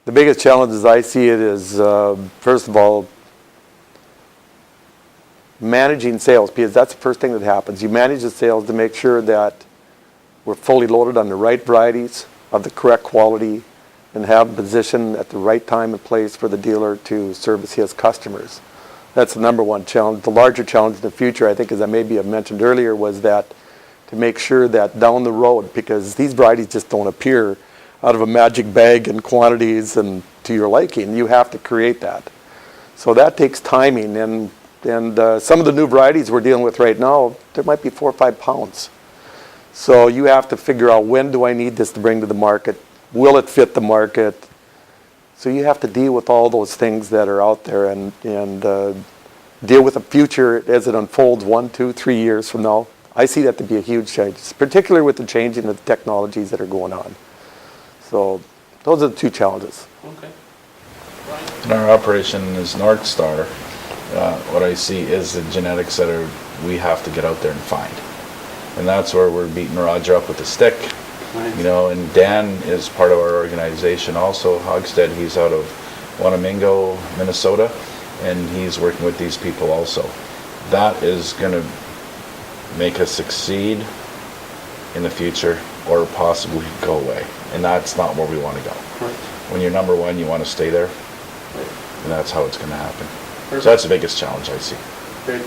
The biggest challenge as I see it is, first of all, managing sales, because that's the first thing that happens. You manage the sales to make sure that we're fully loaded on the right varieties of the correct quality and have a position at the right time and place for the dealer to service his customers. That's the number one challenge. The larger challenge in the future, I think, as I maybe have mentioned earlier, was that to make sure that down the road, because these varieties just don't appear out of a magic bag in quantities and to your liking, you have to create that. So that takes timing, and some of the new varieties we're dealing with right now, there might be 4 or 5 pounds. So you have to figure out, when do I need this to bring to the market? Will it fit the market? So you have to deal with all those things that are out there and deal with the future as it unfolds 1, 2, 3 years from now. I see that to be a huge change, particularly with the changing of the technologies that are going on. So those are the 2 challenges. Okay. In our operation is North Star. What I see is the genetics that we have to get out there and find. And that's where we're beating Roger up with a stick. Nice. You know, and Dan is part of our organization also. Hogstead, he's out of Wanamingo, Minnesota, and he's working with these people also. That is going to make us succeed in the future, or possibly go away. And that's not where we want to go. Right. When you're number one, you want to stay there, Right. and that's how it's going to happen. Perfect. So that's the biggest challenge I see. Great.